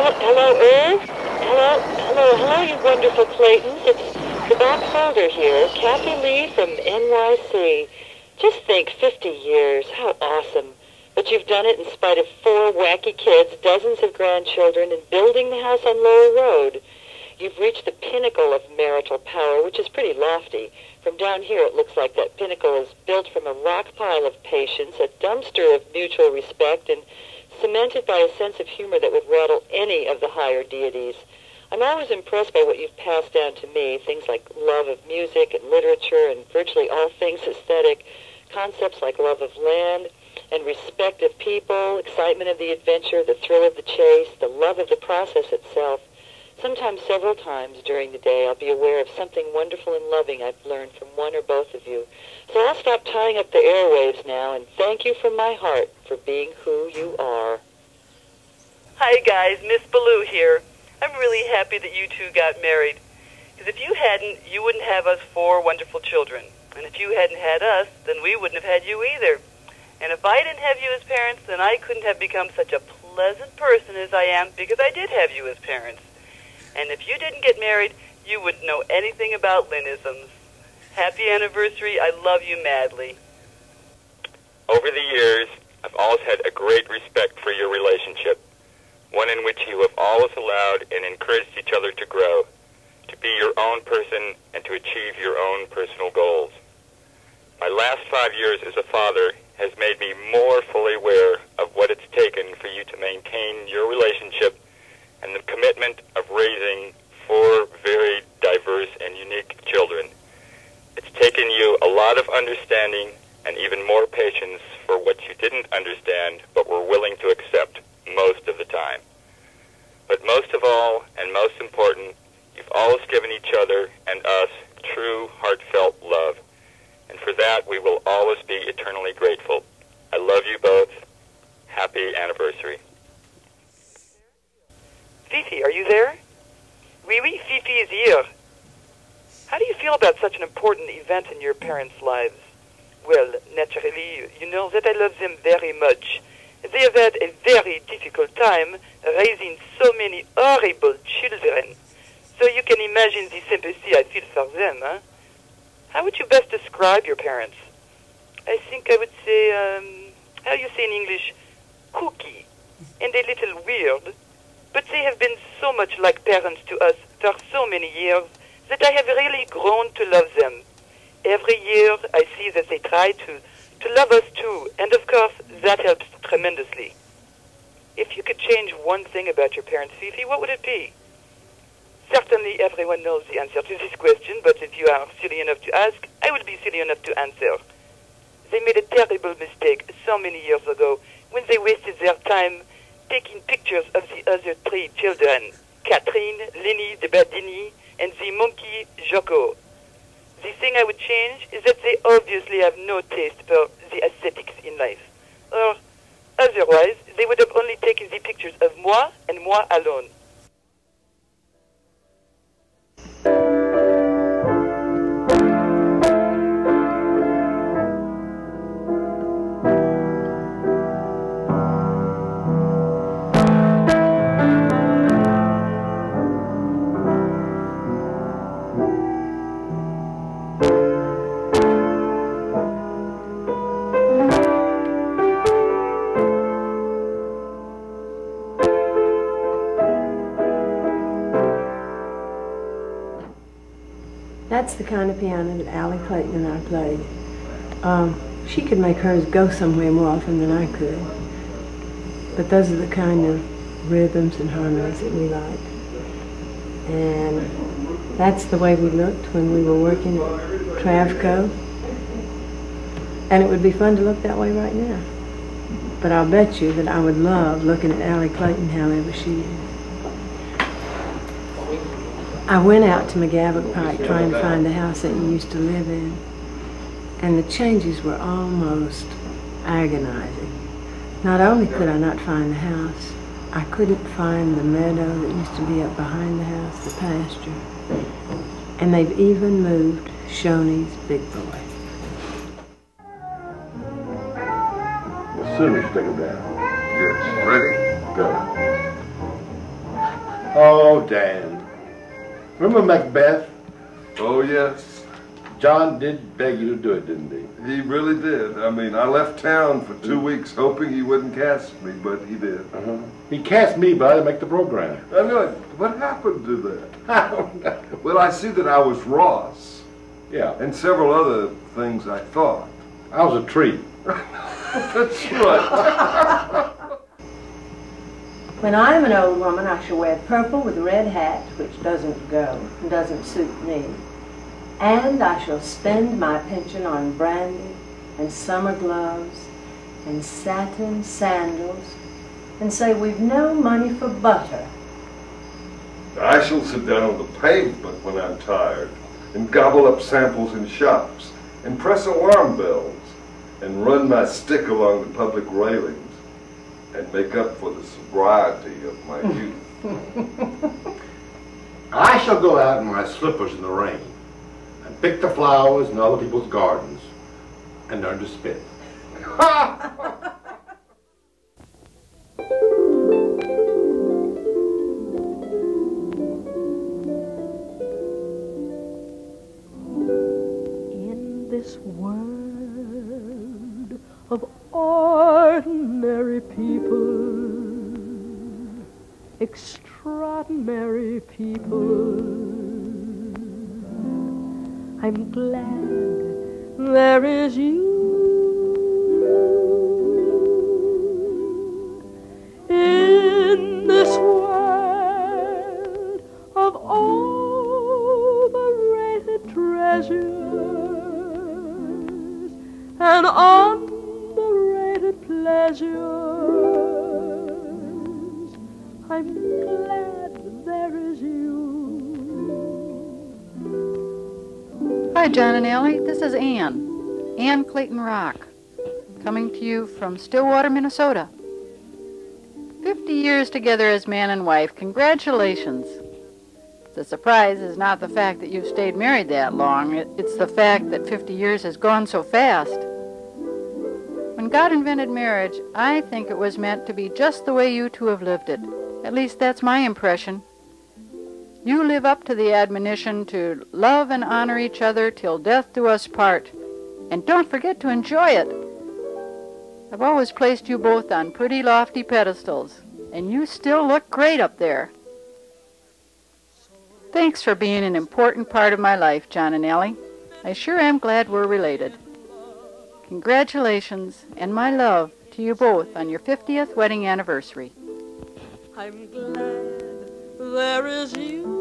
Hello, Irv. Hello, you wonderful Claytons. It's the back folder here. Kathy Lee from NYC. Just think, 50 years. How awesome. But you've done it in spite of 4 wacky kids, dozens of grandchildren, and building the house on Lower Road. You've reached the pinnacle of marital power, which is pretty lofty. From down here, it looks like that pinnacle is built from a rock pile of patience, a dumpster of mutual respect, and cemented by a sense of humor that would rattle any of the higher deities. I'm always impressed by what you've passed down to me, things like love of music and literature and virtually all things aesthetic, concepts like love of land and respect of people, excitement of the adventure, the thrill of the chase, the love of the process itself. Sometimes, several times during the day, I'll be aware of something wonderful and loving I've learned from one or both of you. So I'll stop tying up the airwaves now, and thank you from my heart for being who you are. Hi, guys. Miss Ballou here. I'm really happy that you two got married. Because if you hadn't, you wouldn't have us 4 wonderful children. And if you hadn't had us, then we wouldn't have had you either. And if I didn't have you as parents, then I couldn't have become such a pleasant person as I am because I did have you as parents. And if you didn't get married, you wouldn't know anything about Lynnisms. Happy anniversary. I love you madly. Over the years, I've always had a great respect for your relationship, one in which you have always allowed and encouraged each other to grow, to be your own person, and to achieve your own personal goals. My last 5 years as a father has made me more fully aware of what it's taken for you to maintain your relationship and the commitment of raising 4 very diverse and unique children. It's taken you a lot of understanding and even more patience for what you didn't understand but were willing to accept most of the time. But most of all, and most important, you've always given each other and us true, heartfelt love. And for that, we will always be eternally grateful. I love you both. Happy anniversary. Fifi, are you there? Oui, Fifi is here. How do you feel about such an important event in your parents' lives? Well, naturally, you know that I love them very much. They have had a very difficult time raising so many horrible children. So you can imagine the sympathy I feel for them, huh? How would you best describe your parents? I think I would say, how you say in English, kooky, and a little weird. But they have been so much like parents to us for so many years that I have really grown to love them. Every year I see that they try to love us too, and of course that helps tremendously. If you could change one thing about your parents, Fifi, what would it be? Certainly everyone knows the answer to this question, but if you are silly enough to ask, I will be silly enough to answer. They made a terrible mistake so many years ago when they wasted their time taking pictures of the other 3 children, Catherine, Lenny, the Badini, and the monkey, Joko. The thing I would change is that they obviously have no taste for the aesthetics in life. Or, otherwise, they would have only taken the pictures of moi and moi alone. That's the kind of piano that Allie, Clayton, and I played. She could make hers go somewhere more often than I could. But those are the kind of rhythms and harmonies that we like. And that's the way we looked when we were working at Travco. And it would be fun to look that way right now. But I'll bet you that I would love looking at Allie Clayton however she is. I went out to McGavock Pike trying to find the house that you used to live in, and the changes were almost agonizing. Not only could I not find the house, I couldn't find the meadow that used to be up behind the house, the pasture. And they've even moved Shoney's big boy. As soon as you take it down. Yes. Ready? Go. Oh, Dan. Remember Macbeth? Oh, yes. John did beg you to do it, didn't he? He really did. I mean, I left town for 2 weeks hoping he wouldn't cast me, but he did. He cast me, but I didn't make the program. I know. What happened to that? I don't know. Well, I see that I was Ross. Yeah. And several other things I thought. I was a tree. That's right. When I'm an old woman, I shall wear purple with a red hat, which doesn't go and doesn't suit me. And I shall spend my pension on brandy and summer gloves and satin sandals and say we've no money for butter. I shall sit down on the pavement when I'm tired and gobble up samples in shops and press alarm bells and run my stick along the public railings and make up for the sobriety of my youth. I shall go out in my slippers in the rain and pick the flowers in other people's gardens and learn to spit. In this world of ordinary people, extraordinary people, I'm glad there is you. In this world of overrated treasures and underrated pleasures, I'm glad there is you. Hi, John and Allie. This is Ann Clayton Rock, coming to you from Stillwater, Minnesota. 50 years together as man and wife. Congratulations. The surprise is not the fact that you've stayed married that long. It's the fact that 50 years has gone so fast. When God invented marriage, I think it was meant to be just the way you two have lived it. At least that's my impression. You live up to the admonition to love and honor each other till death do us part. And don't forget to enjoy it. I've always placed you both on pretty lofty pedestals, and you still look great up there. Thanks for being an important part of my life, John and Allie. I sure am glad we're related. Congratulations, and my love to you both on your 50th wedding anniversary. I'm glad there is you.